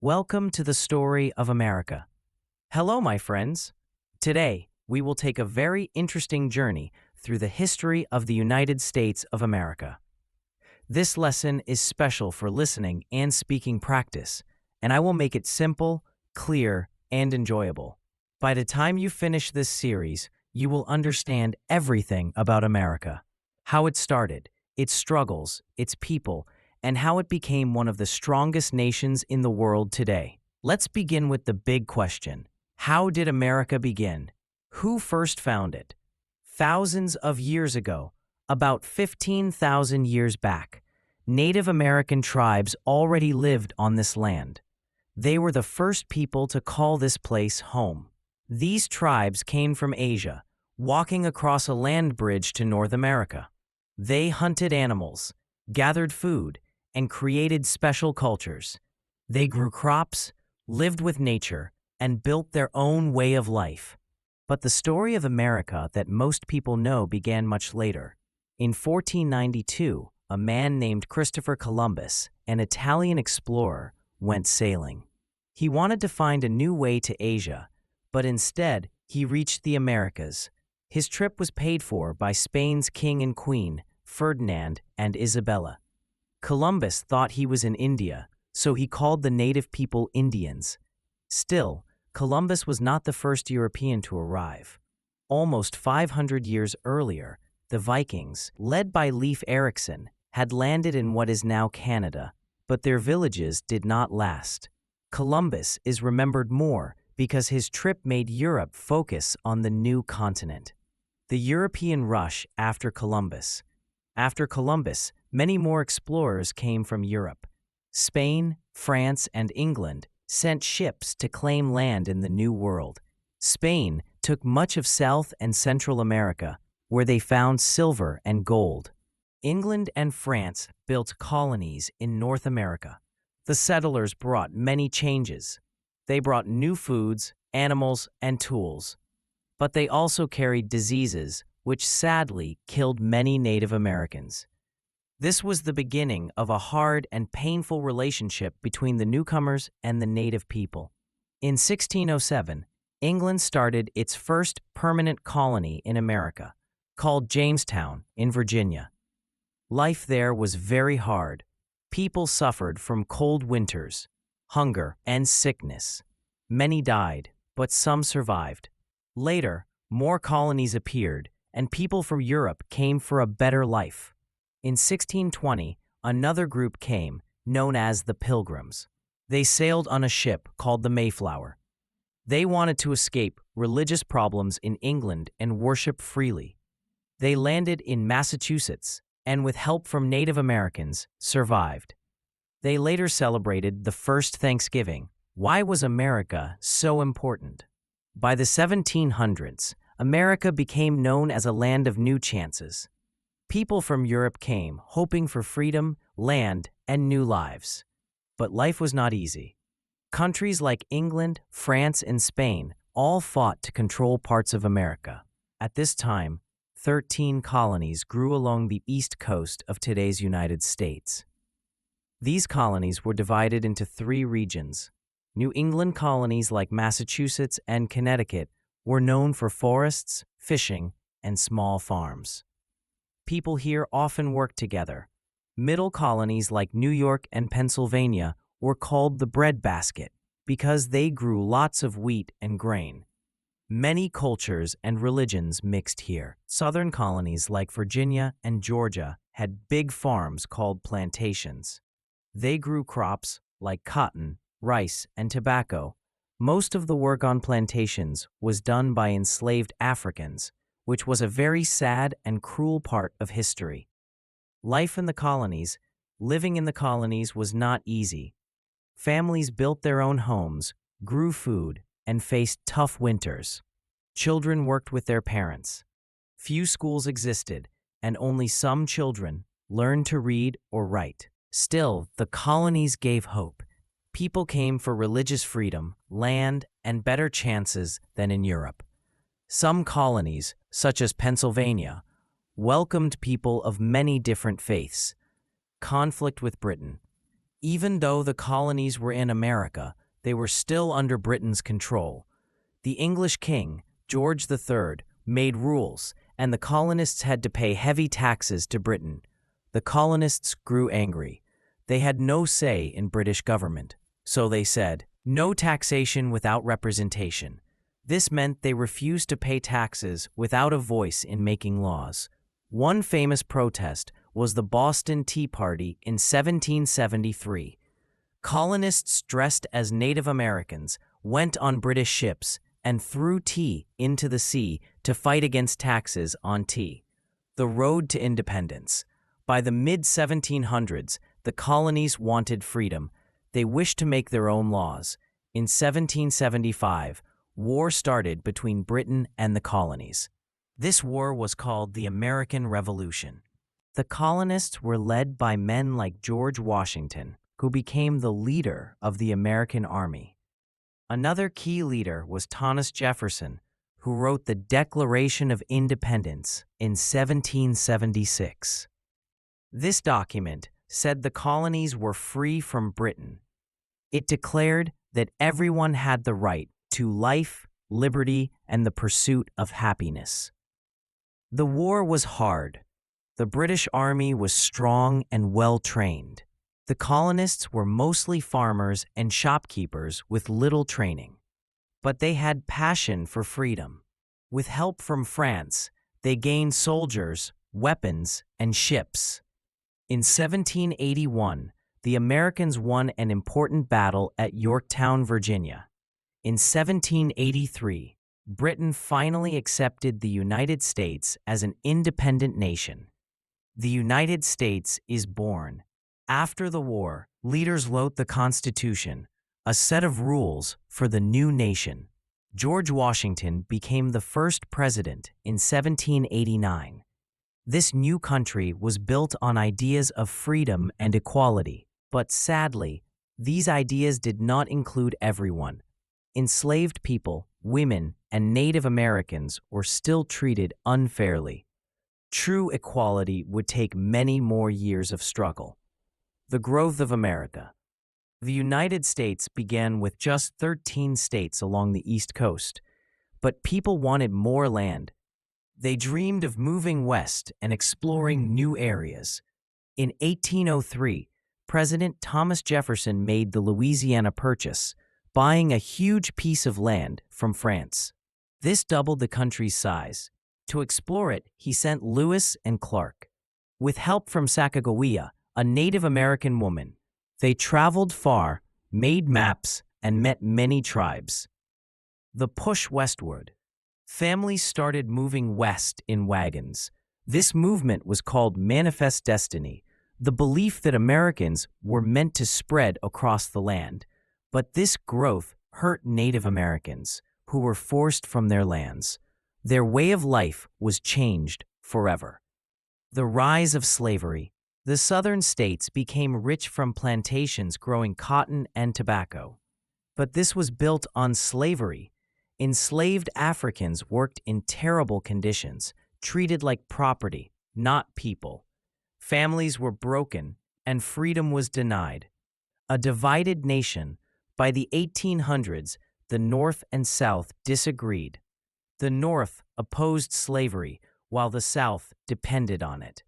Welcome to the story of America. Hello, my friends. Today, we will take a very interesting journey through the history of the United States of America. This lesson is special for listening and speaking practice, and I will make it simple, clear, and enjoyable. By the time you finish this series, you will understand everything about America, how it started, its struggles, its people, and how it became one of the strongest nations in the world today. Let's begin with the big question. How did America begin? Who first found it? Thousands of years ago, about 15,000 years back, Native American tribes already lived on this land. They were the first people to call this place home. These tribes came from Asia, walking across a land bridge to North America. They hunted animals, gathered food, and created special cultures. They grew crops, lived with nature, and built their own way of life. But the story of America that most people know began much later. In 1492, a man named Christopher Columbus, an Italian explorer, went sailing. He wanted to find a new way to Asia, but instead, he reached the Americas. His trip was paid for by Spain's king and queen, Ferdinand and Isabella. Columbus thought he was in India, so he called the native people Indians. Still, Columbus was not the first European to arrive. Almost 500 years earlier, the Vikings, led by Leif Erikson, had landed in what is now Canada, but their villages did not last. Columbus is remembered more because his trip made Europe focus on the new continent. The European rush after Columbus. After Columbus, many more explorers came from Europe. Spain, France, and England sent ships to claim land in the New World. Spain took much of South and Central America, where they found silver and gold. England and France built colonies in North America. The settlers brought many changes. They brought new foods, animals, and tools. But they also carried diseases, which sadly killed many Native Americans. This was the beginning of a hard and painful relationship between the newcomers and the native people. In 1607, England started its first permanent colony in America, called Jamestown in Virginia. Life there was very hard. People suffered from cold winters, hunger, and sickness. Many died, but some survived. Later, more colonies appeared, and people from Europe came for a better life. In 1620, another group came, known as the Pilgrims. They sailed on a ship called the Mayflower. They wanted to escape religious problems in England and worship freely. They landed in Massachusetts, and with help from Native Americans, survived. They later celebrated the first Thanksgiving. Why was America so important? By the 1700s, America became known as a land of new chances. People from Europe came, hoping for freedom, land, and new lives. But life was not easy. Countries like England, France, and Spain all fought to control parts of America. At this time, 13 colonies grew along the east coast of today's United States. These colonies were divided into 3 regions. New England colonies like Massachusetts and Connecticut were known for forests, fishing, and small farms. People here often worked together. Middle colonies like New York and Pennsylvania were called the breadbasket because they grew lots of wheat and grain. Many cultures and religions mixed here. Southern colonies like Virginia and Georgia had big farms called plantations. They grew crops like cotton, rice, and tobacco. Most of the work on plantations was done by enslaved Africans, which was a very sad and cruel part of history. Life in the colonies, living in the colonies was not easy. Families built their own homes, grew food, and faced tough winters. Children worked with their parents. Few schools existed, and only some children learned to read or write. Still, the colonies gave hope. People came for religious freedom, land, and better chances than in Europe. Some colonies, such as Pennsylvania, welcomed people of many different faiths. Conflict with Britain. Even though the colonies were in America, they were still under Britain's control. The English king, George III, made rules, and the colonists had to pay heavy taxes to Britain. The colonists grew angry. They had no say in British government. So they said, "No taxation without representation." This meant they refused to pay taxes without a voice in making laws. One famous protest was the Boston Tea Party in 1773. Colonists dressed as Native Americans went on British ships and threw tea into the sea to fight against taxes on tea. The road to independence. By the mid-1700s, the colonies wanted freedom. They wished to make their own laws. In 1775, war started between Britain and the colonies. This war was called the American Revolution. The colonists were led by men like George Washington, who became the leader of the American Army. Another key leader was Thomas Jefferson, who wrote the Declaration of Independence in 1776. This document said the colonies were free from Britain. It declared that everyone had the right to life, liberty, and the pursuit of happiness. The war was hard. The British Army was strong and well-trained. The colonists were mostly farmers and shopkeepers with little training. But they had passion for freedom. With help from France, they gained soldiers, weapons, and ships. In 1781, the Americans won an important battle at Yorktown, Virginia. In 1783, Britain finally accepted the United States as an independent nation. The United States is born. After the war, leaders wrote the Constitution, a set of rules for the new nation. George Washington became the first president in 1789. This new country was built on ideas of freedom and equality, but sadly, these ideas did not include everyone. Enslaved people, women, and Native Americans were still treated unfairly. True equality would take many more years of struggle. The growth of America. The United States began with just 13 states along the East Coast, but people wanted more land. They dreamed of moving west and exploring new areas. In 1803, President Thomas Jefferson made the Louisiana Purchase, buying a huge piece of land from France. This doubled the country's size. To explore it, he sent Lewis and Clark. With help from Sacagawea, a Native American woman, they traveled far, made maps, and met many tribes. The push westward. Families started moving west in wagons. This movement was called Manifest Destiny, the belief that Americans were meant to spread across the land. But this growth hurt Native Americans, who were forced from their lands. Their way of life was changed forever. The rise of slavery. The southern states became rich from plantations growing cotton and tobacco. But this was built on slavery. Enslaved Africans worked in terrible conditions, treated like property, not people. Families were broken, and freedom was denied. A divided nation. By the 1800s, the North and South disagreed. The North opposed slavery, while the South depended on it.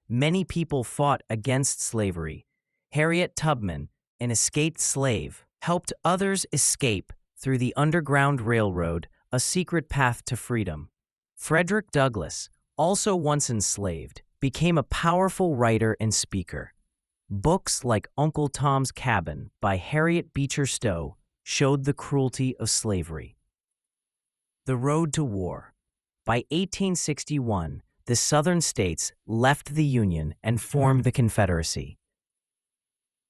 Many people fought against slavery. Harriet Tubman, an escaped slave, helped others escape through the Underground Railroad, a secret path to freedom. Frederick Douglass, also once enslaved, became a powerful writer and speaker. Books like Uncle Tom's Cabin by Harriet Beecher Stowe showed the cruelty of slavery. The road to war. By 1861, the Southern states left the Union and formed the Confederacy.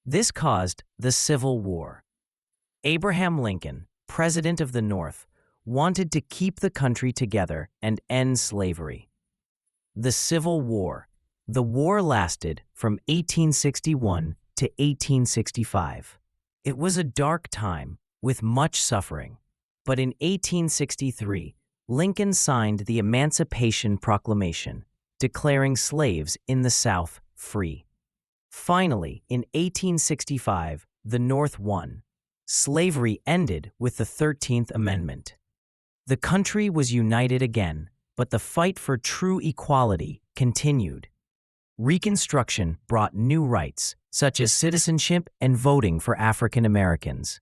This caused the Civil War. Abraham Lincoln, President of the North, wanted to keep the country together and end slavery. The Civil War. The war lasted from 1861 to 1865. It was a dark time with much suffering, but in 1863, Lincoln signed the Emancipation Proclamation, declaring slaves in the South free. Finally, in 1865, the North won. Slavery ended with the 13th Amendment. The country was united again, but the fight for true equality continued. Reconstruction brought new rights, such as citizenship and voting for African Americans.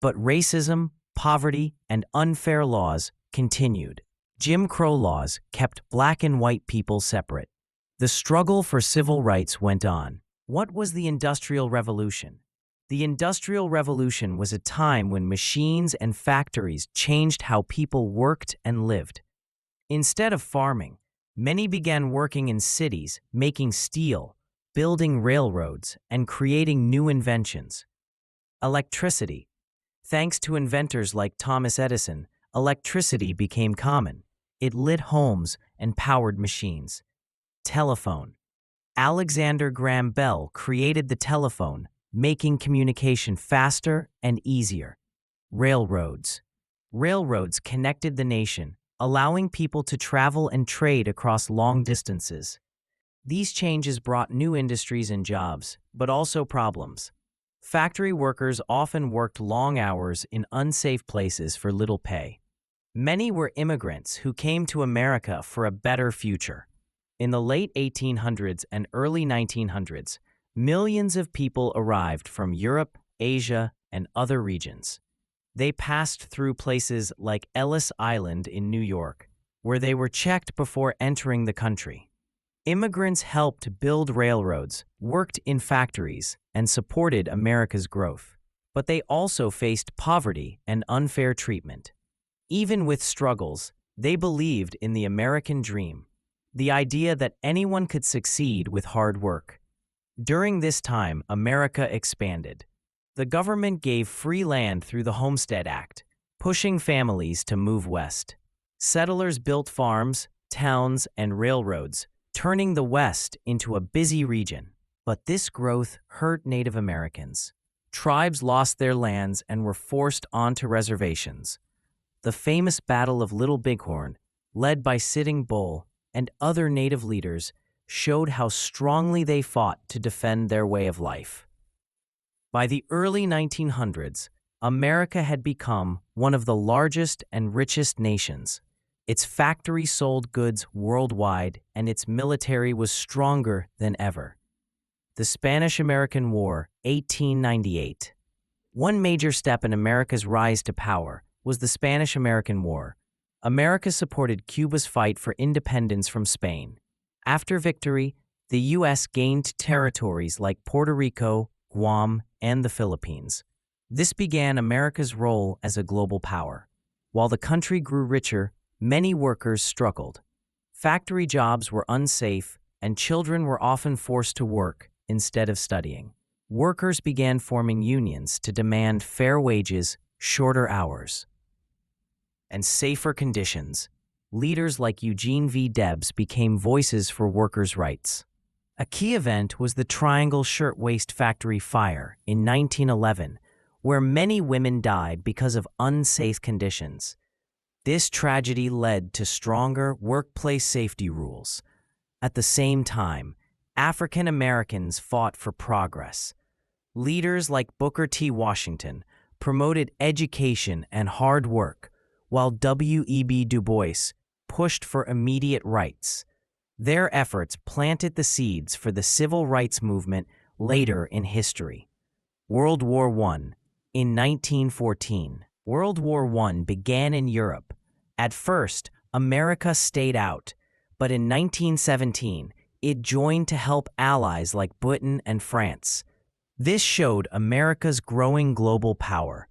But racism, poverty, and unfair laws continued. Jim Crow laws kept black and white people separate. The struggle for civil rights went on. What was the Industrial Revolution? The Industrial Revolution was a time when machines and factories changed how people worked and lived. Instead of farming, many began working in cities, making steel, building railroads, and creating new inventions. Electricity. Thanks to inventors like Thomas Edison, electricity became common. It lit homes and powered machines. Telephone. Alexander Graham Bell created the telephone, making communication faster and easier. Railroads. Railroads connected the nation, allowing people to travel and trade across long distances. These changes brought new industries and jobs, but also problems. Factory workers often worked long hours in unsafe places for little pay. Many were immigrants who came to America for a better future. In the late 1800s and early 1900s, millions of people arrived from Europe, Asia, and other regions. They passed through places like Ellis Island in New York, where they were checked before entering the country. Immigrants helped build railroads, worked in factories, and supported America's growth. But they also faced poverty and unfair treatment. Even with struggles, they believed in the American dream, the idea that anyone could succeed with hard work. During this time, America expanded. The government gave free land through the Homestead Act, pushing families to move west. Settlers built farms, towns, and railroads, turning the West into a busy region. But this growth hurt Native Americans. Tribes lost their lands and were forced onto reservations. The famous Battle of Little Bighorn, led by Sitting Bull and other Native leaders, showed how strongly they fought to defend their way of life. By the early 1900s, America had become one of the largest and richest nations. Its factories sold goods worldwide, and its military was stronger than ever. The Spanish-American War, 1898. One major step in America's rise to power was the Spanish-American War. America supported Cuba's fight for independence from Spain. After victory, the U.S. gained territories like Puerto Rico, Guam, and the Philippines. This began America's role as a global power. While the country grew richer, many workers struggled. Factory jobs were unsafe, and children were often forced to work instead of studying. Workers began forming unions to demand fair wages, shorter hours, and safer conditions. Leaders like Eugene V. Debs became voices for workers' rights. A key event was the Triangle Shirtwaist Factory fire in 1911, where many women died because of unsafe conditions. This tragedy led to stronger workplace safety rules. At the same time, African Americans fought for progress. Leaders like Booker T. Washington promoted education and hard work, while W.E.B. Du Bois pushed for immediate rights. Their efforts planted the seeds for the civil rights movement later in history. World War I. In 1914, World War I began in Europe. At first, America stayed out, but in 1917, it joined to help allies like Britain and France. This showed America's growing global power.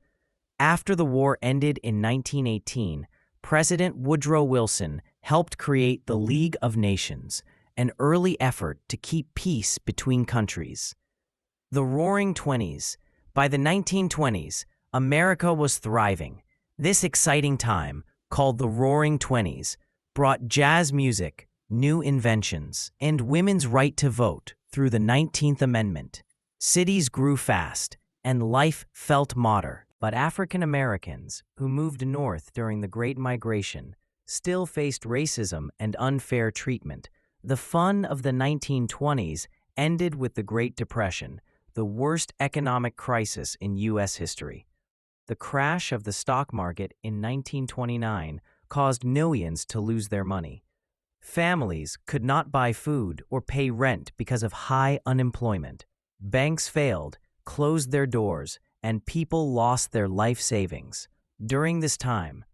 After the war ended in 1918, President Woodrow Wilson helped create the League of Nations, an early effort to keep peace between countries. The Roaring Twenties. By the 1920s, America was thriving. This exciting time, called the Roaring Twenties, brought jazz music, new inventions, and women's right to vote through the 19th Amendment. Cities grew fast, and life felt modern. But African Americans, who moved north during the Great Migration, still faced racism and unfair treatment. The fun of the 1920s ended with the Great Depression, the worst economic crisis in U.S. history. The crash of the stock market in 1929 caused millions to lose their money. Families could not buy food or pay rent because of high unemployment. Banks failed, closed their doors, and people lost their life savings. During this time,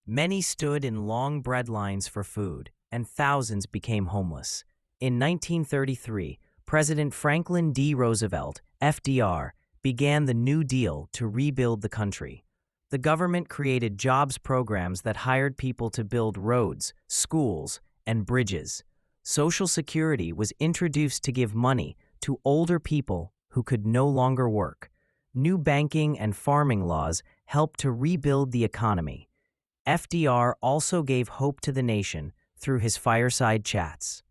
many stood in long bread lines for food, and thousands became homeless. In 1933, President Franklin D. Roosevelt, FDR, began the New Deal to rebuild the country. The government created jobs programs that hired people to build roads, schools, and bridges. Social Security was introduced to give money to older people who could no longer work. New banking and farming laws helped to rebuild the economy. FDR also gave hope to the nation through his fireside chats.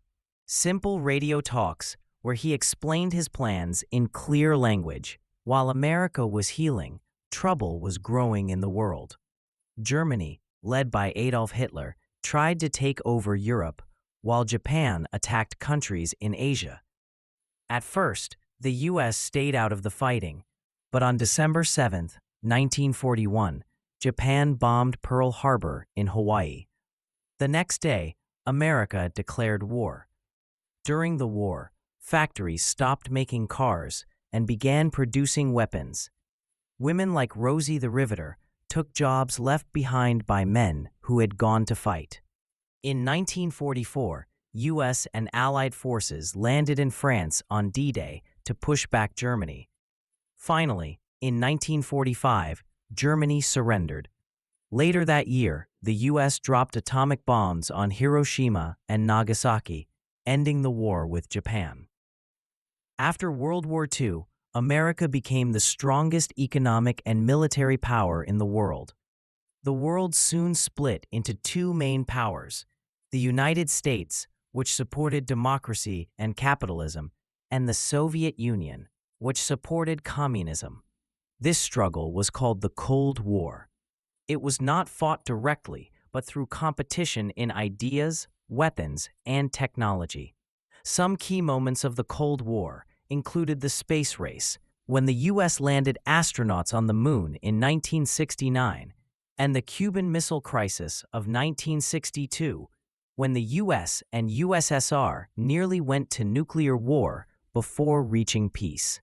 Simple radio talks where he explained his plans in clear language. While America was healing, trouble was growing in the world. Germany, led by Adolf Hitler, tried to take over Europe, while Japan attacked countries in Asia. At first, the U.S. stayed out of the fighting, but on December 7, 1941, Japan bombed Pearl Harbor in Hawaii. The next day, America declared war. During the war, factories stopped making cars and began producing weapons. Women like Rosie the Riveter took jobs left behind by men who had gone to fight. In 1944, U.S. and Allied forces landed in France on D-Day to push back Germany. Finally, in 1945, Germany surrendered. Later that year, the U.S. dropped atomic bombs on Hiroshima and Nagasaki, ending the war with Japan. After World War II, America became the strongest economic and military power in the world. The world soon split into two main powers: the United States, which supported democracy and capitalism, and the Soviet Union, which supported communism. This struggle was called the Cold War. It was not fought directly, but through competition in ideas, weapons, and technology. Some key moments of the Cold War included the space race, when the U.S. landed astronauts on the moon in 1969, and the Cuban Missile Crisis of 1962, when the U.S. and USSR nearly went to nuclear war before reaching peace.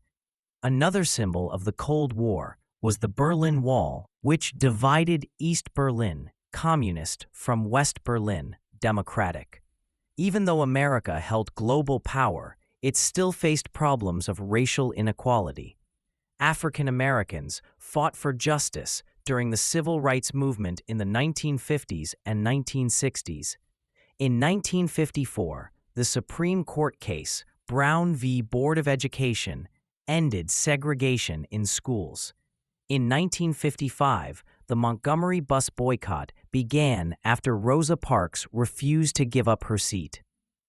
Another symbol of the Cold War was the Berlin Wall, which divided East Berlin, communist, from West Berlin, democratic. Even though America held global power, it still faced problems of racial inequality. African Americans fought for justice during the civil rights movement in the 1950s and 1960s. In 1954, the Supreme Court case, Brown v. Board of Education, ended segregation in schools. In 1955, the Montgomery bus boycott began after Rosa Parks refused to give up her seat.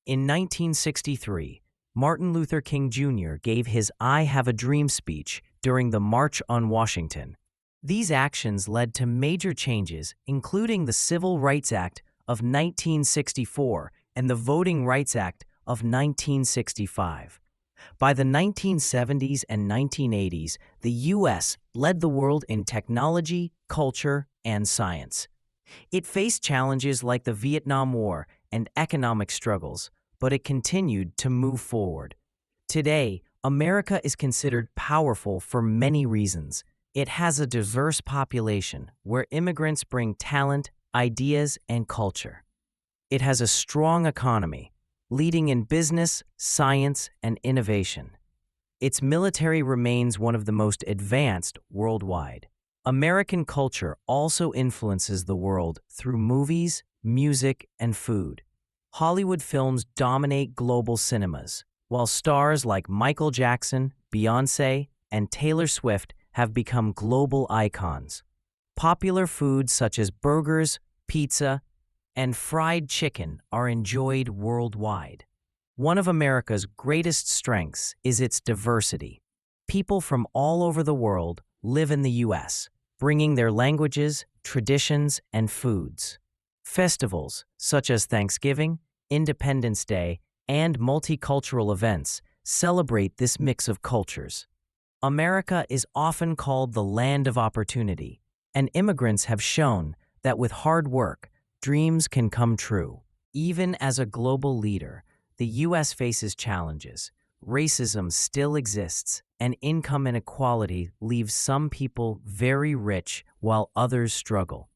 In 1963, Martin Luther King Jr. gave his I Have a Dream speech during the March on Washington. These actions led to major changes, including the Civil Rights Act of 1964 and the Voting Rights Act of 1965. By the 1970s and 1980s, the U.S. led the world in technology, culture, and science. It faced challenges like the Vietnam War and economic struggles, but it continued to move forward. Today, America is considered powerful for many reasons. It has a diverse population where immigrants bring talent, ideas, and culture. It has a strong economy, leading in business, science, and innovation. Its military remains one of the most advanced worldwide. American culture also influences the world through movies, music, and food. Hollywood films dominate global cinemas, while stars like Michael Jackson, Beyoncé, and Taylor Swift have become global icons. Popular foods such as burgers, pizza, and fried chicken are enjoyed worldwide. One of America's greatest strengths is its diversity. People from all over the world live in the U.S., bringing their languages, traditions, and foods. Festivals, such as Thanksgiving, Independence Day, and multicultural events celebrate this mix of cultures. America is often called the land of opportunity, and immigrants have shown that with hard work, dreams can come true. Even as a global leader, the U.S. faces challenges. Racism still exists, and income inequality leaves some people very rich while others struggle.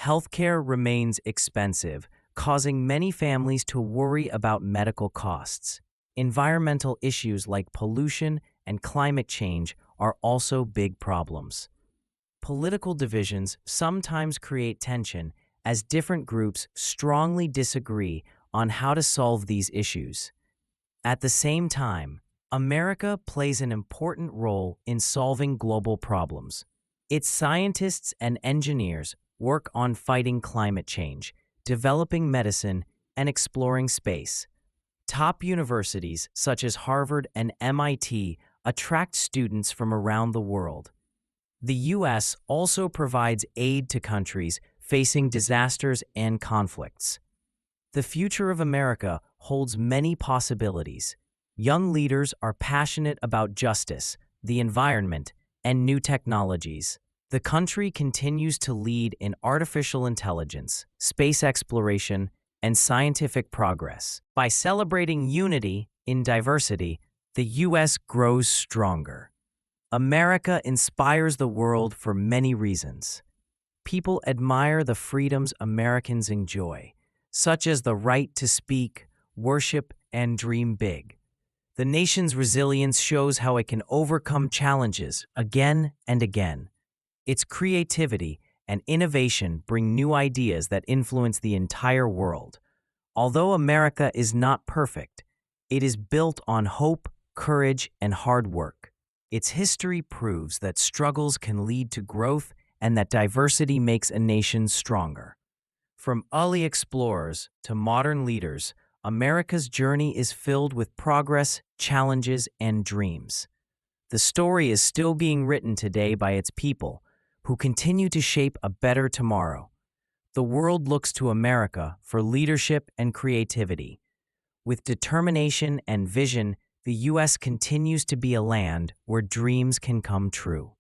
Healthcare remains expensive, causing many families to worry about medical costs. Environmental issues like pollution and climate change are also big problems. Political divisions sometimes create tension as different groups strongly disagree on how to solve these issues. At the same time, America plays an important role in solving global problems. Its scientists and engineers work on fighting climate change, developing medicine, and exploring space. Top universities such as Harvard and MIT attract students from around the world. The U.S. also provides aid to countries facing disasters and conflicts. The future of America holds many possibilities. Young leaders are passionate about justice, the environment, and new technologies. The country continues to lead in artificial intelligence, space exploration, and scientific progress. By celebrating unity in diversity, the U.S. grows stronger. America inspires the world for many reasons. People admire the freedoms Americans enjoy, such as the right to speak, worship, and dream big. The nation's resilience shows how it can overcome challenges again and again. Its creativity and innovation bring new ideas that influence the entire world. Although America is not perfect, it is built on hope, courage, and hard work. Its history proves that struggles can lead to growth and that diversity makes a nation stronger. From early explorers to modern leaders, America's journey is filled with progress, challenges, and dreams. The story is still being written today by its people, who continue to shape a better tomorrow. The world looks to America for leadership and creativity. With determination and vision, the U.S. continues to be a land where dreams can come true.